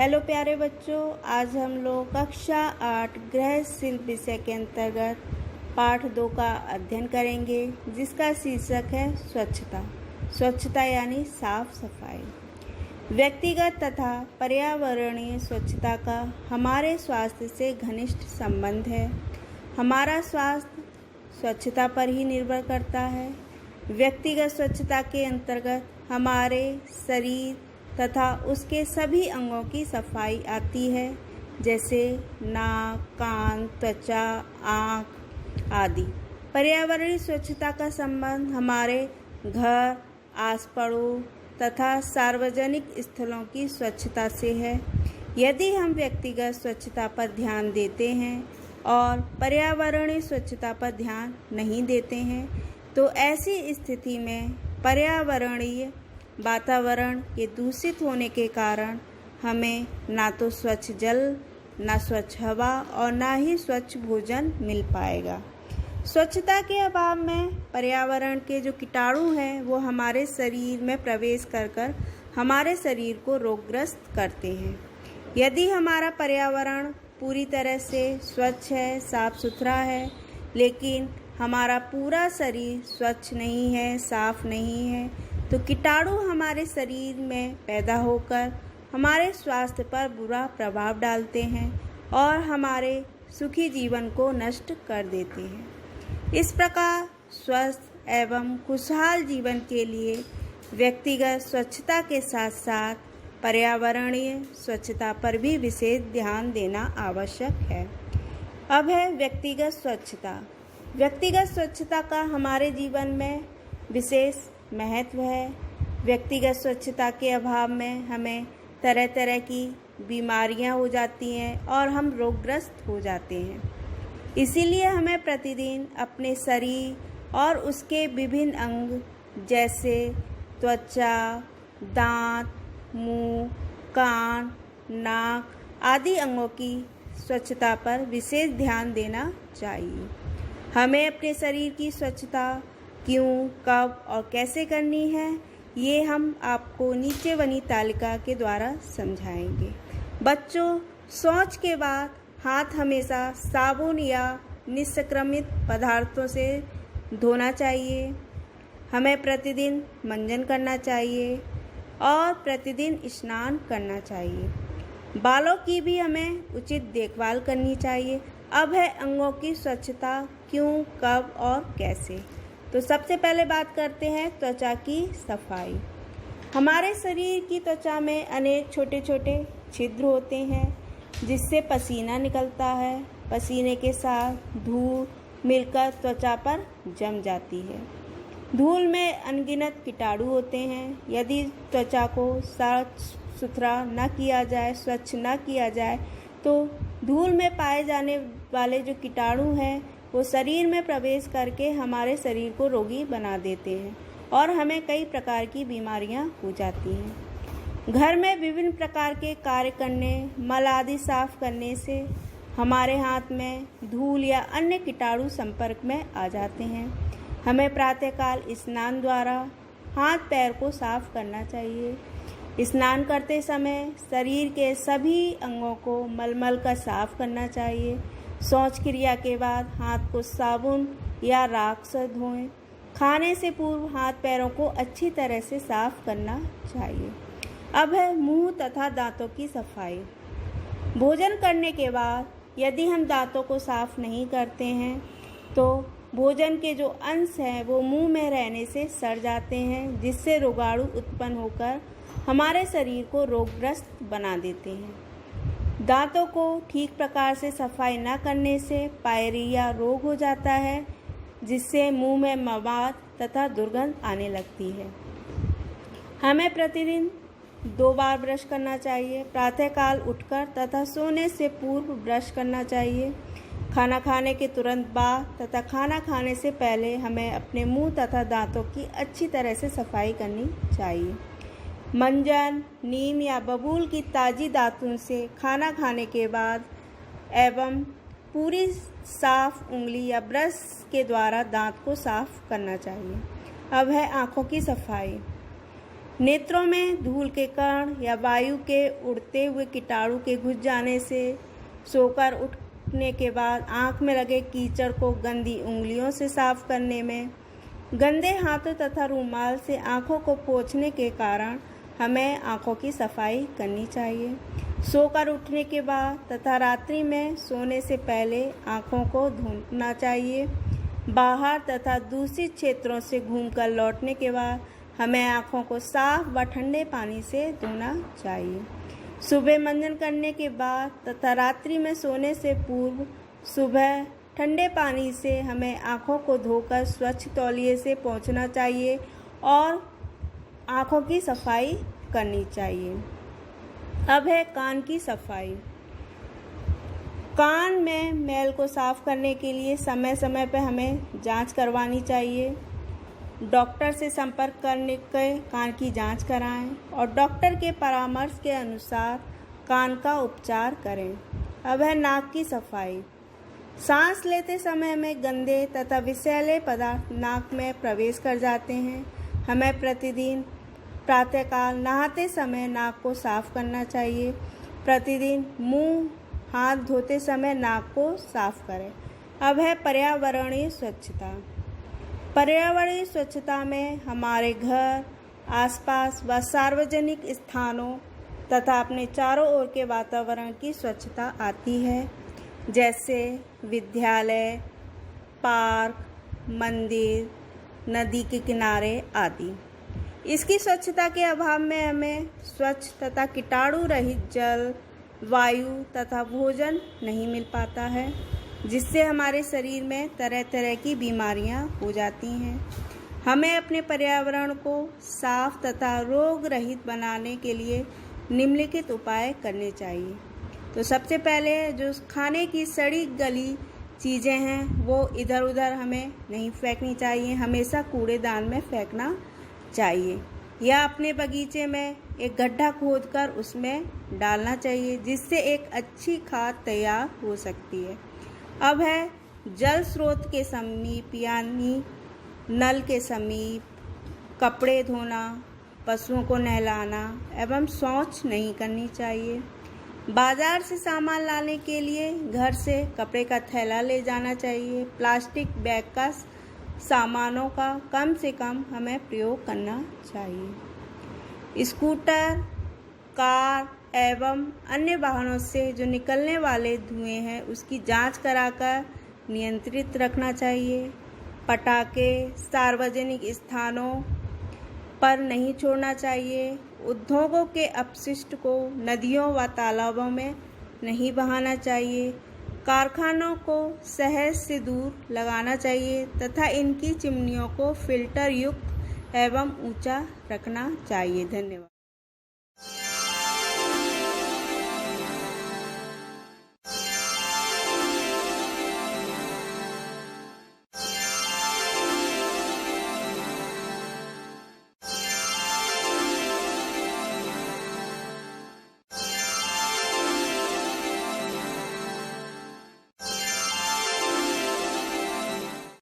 Hello प्यारे बच्चों, आज हम लोग कक्षा 8 गृह शिल्प विषय के अंतर्गत पाठ 2 का अध्ययन करेंगे, जिसका शीर्षक है स्वच्छता। स्वच्छता यानी साफ सफाई। व्यक्तिगत तथा पर्यावरणीय स्वच्छता का हमारे स्वास्थ्य से घनिष्ठ संबंध है। हमारा स्वास्थ्य स्वच्छता पर ही निर्भर करता है। व्यक्तिगत स्वच्छता के अंतर्गत हमारे शरीर तथा उसके सभी अंगों की सफाई आती है, जैसे नाक, कान, त्वचा, आँख आदि। पर्यावरणीय स्वच्छता का संबंध हमारे घर, आस पड़ोस तथा सार्वजनिक स्थलों की स्वच्छता से है। यदि हम व्यक्तिगत स्वच्छता पर ध्यान देते हैं और पर्यावरणीय स्वच्छता पर ध्यान नहीं देते हैं, तो ऐसी स्थिति में पर्यावरणीय वातावरण के दूषित होने के कारण हमें ना तो स्वच्छ जल, ना स्वच्छ हवा और ना ही स्वच्छ भोजन मिल पाएगा। स्वच्छता के अभाव में पर्यावरण के जो कीटाणु हैं वो हमारे शरीर में प्रवेश कर हमारे शरीर को रोगग्रस्त करते हैं। यदि हमारा पर्यावरण पूरी तरह से स्वच्छ है, साफ सुथरा है, लेकिन हमारा पूरा शरीर स्वच्छ नहीं है, साफ नहीं है, तो कीटाणु हमारे शरीर में पैदा होकर हमारे स्वास्थ्य पर बुरा प्रभाव डालते हैं और हमारे सुखी जीवन को नष्ट कर देते हैं। इस प्रकार स्वस्थ एवं खुशहाल जीवन के लिए व्यक्तिगत स्वच्छता के साथ साथ पर्यावरणीय स्वच्छता पर भी विशेष ध्यान देना आवश्यक है। अब है व्यक्तिगत स्वच्छता। व्यक्तिगत स्वच्छता का हमारे जीवन में विशेष महत्व है। व्यक्तिगत स्वच्छता के अभाव में हमें तरह तरह की बीमारियां हो जाती हैं और हम रोगग्रस्त हो जाते हैं। इसीलिए हमें प्रतिदिन अपने शरीर और उसके विभिन्न अंग जैसे त्वचा, दांत, मुंह, कान, नाक आदि अंगों की स्वच्छता पर विशेष ध्यान देना चाहिए। हमें अपने शरीर की स्वच्छता क्यों, कब और कैसे करनी है, ये हम आपको नीचे बनी तालिका के द्वारा समझाएंगे। बच्चों, शौच के बाद हाथ हमेशा साबुन या निष्क्रमित पदार्थों से धोना चाहिए। हमें प्रतिदिन मंजन करना चाहिए और प्रतिदिन स्नान करना चाहिए। बालों की भी हमें उचित देखभाल करनी चाहिए। अब है अंगों की स्वच्छता क्यों, कब और कैसे। तो सबसे पहले बात करते हैं त्वचा की सफाई। हमारे शरीर की त्वचा में अनेक छोटे छोटे छिद्र होते हैं, जिससे पसीना निकलता है। पसीने के साथ धूल मिलकर त्वचा पर जम जाती है। धूल में अनगिनत कीटाणु होते हैं। यदि त्वचा को साफ सुथरा न किया जाए, स्वच्छ न किया जाए, तो धूल में पाए जाने वाले जो कीटाणु हैं वो शरीर में प्रवेश करके हमारे शरीर को रोगी बना देते हैं और हमें कई प्रकार की बीमारियां हो जाती हैं। घर में विभिन्न प्रकार के कार्य करने, मल आदि साफ करने से हमारे हाथ में धूल या अन्य कीटाणु संपर्क में आ जाते हैं। हमें प्रातःकाल स्नान द्वारा हाथ पैर को साफ करना चाहिए। स्नान करते समय शरीर के सभी अंगों को मलमल कर साफ करना चाहिए। शौच क्रिया के बाद हाथ को साबुन या राख से धोएं। खाने से पूर्व हाथ पैरों को अच्छी तरह से साफ करना चाहिए। अब है मुंह तथा दांतों की सफाई। भोजन करने के बाद यदि हम दांतों को साफ नहीं करते हैं, तो भोजन के जो अंश हैं वो मुंह में रहने से सड़ जाते हैं, जिससे रोगाणु उत्पन्न होकर हमारे शरीर को रोगग्रस्त बना देते हैं। दांतों को ठीक प्रकार से सफाई न करने से पायरिया रोग हो जाता है, जिससे मुंह में मवाद तथा दुर्गंध आने लगती है। हमें प्रतिदिन 2 बार ब्रश करना चाहिए। प्रातःकाल उठकर तथा सोने से पूर्व ब्रश करना चाहिए। खाना खाने के तुरंत बाद तथा खाना खाने से पहले हमें अपने मुंह तथा दांतों की अच्छी तरह से सफाई करनी चाहिए। मंजन, नीम या बबूल की ताज़ी दातुन से खाना खाने के बाद एवं पूरी साफ उंगली या ब्रश के द्वारा दांत को साफ करना चाहिए। अब है आँखों की सफाई। नेत्रों में धूल के कण या वायु के उड़ते हुए कीटाणु के घुस जाने से सोकर उठने के बाद आँख में लगे कीचड़ को गंदी उंगलियों से साफ करने में, गंदे हाथों तथा रुमाल से आँखों को पोंछने के कारण हमें आँखों की सफाई करनी चाहिए। सोकर उठने के बाद तथा रात्रि में सोने से पहले आँखों को धोना चाहिए। बाहर तथा दूषित क्षेत्रों से घूमकर लौटने के बाद हमें आँखों को साफ व ठंडे पानी से धोना चाहिए। सुबह मंजन करने के बाद तथा रात्रि में सोने से पूर्व सुबह ठंडे पानी से हमें आँखों को धोकर स्वच्छ तौलिए से पोंछना चाहिए और आँखों की सफाई करनी चाहिए। अब है कान की सफाई। कान में मैल को साफ करने के लिए समय समय पर हमें जांच करवानी चाहिए। डॉक्टर से संपर्क करने के कान की जांच कराएं और डॉक्टर के परामर्श के अनुसार कान का उपचार करें। अब है नाक की सफाई। सांस लेते समय में गंदे तथा विषैले पदार्थ नाक में प्रवेश कर जाते हैं। हमें प्रतिदिन प्रातःकाल नहाते समय नाक को साफ करना चाहिए। प्रतिदिन मुंह हाथ धोते समय नाक को साफ करें। अब है पर्यावरणीय स्वच्छता। पर्यावरणीय स्वच्छता में हमारे घर, आसपास व सार्वजनिक स्थानों तथा अपने चारों ओर के वातावरण की स्वच्छता आती है, जैसे विद्यालय, पार्क, मंदिर, नदी के किनारे आदि। इसकी स्वच्छता के अभाव में हमें स्वच्छ तथा कीटाणु रहित जल, वायु तथा भोजन नहीं मिल पाता है, जिससे हमारे शरीर में तरह तरह की बीमारियां हो जाती हैं। हमें अपने पर्यावरण को साफ तथा रोग रहित बनाने के लिए निम्नलिखित उपाय करने चाहिए। तो सबसे पहले जो खाने की सड़ी गली चीज़ें हैं वो इधर उधर हमें नहीं फेंकनी चाहिए, हमेशा कूड़ेदान में फेंकना चाहिए या अपने बगीचे में एक गड्ढा खोदकर उसमें डालना चाहिए, जिससे एक अच्छी खाद तैयार हो सकती है। अब है जल स्रोत के समीप यानी नल के समीप कपड़े धोना, पशुओं को नहलाना एवं शौच नहीं करनी चाहिए। बाजार से सामान लाने के लिए घर से कपड़े का थैला ले जाना चाहिए। प्लास्टिक बैग का सामानों का कम से कम हमें प्रयोग करना चाहिए। स्कूटर, कार एवं अन्य वाहनों से जो निकलने वाले धुएं हैं उसकी जांच कराकर नियंत्रित रखना चाहिए। पटाखे सार्वजनिक स्थानों पर नहीं छोड़ना चाहिए। उद्योगों के अपशिष्ट को नदियों व तालाबों में नहीं बहाना चाहिए। कारखानों को शहर से दूर लगाना चाहिए तथा इनकी चिमनियों को फिल्टर युक्त एवं ऊंचा रखना चाहिए। धन्यवाद।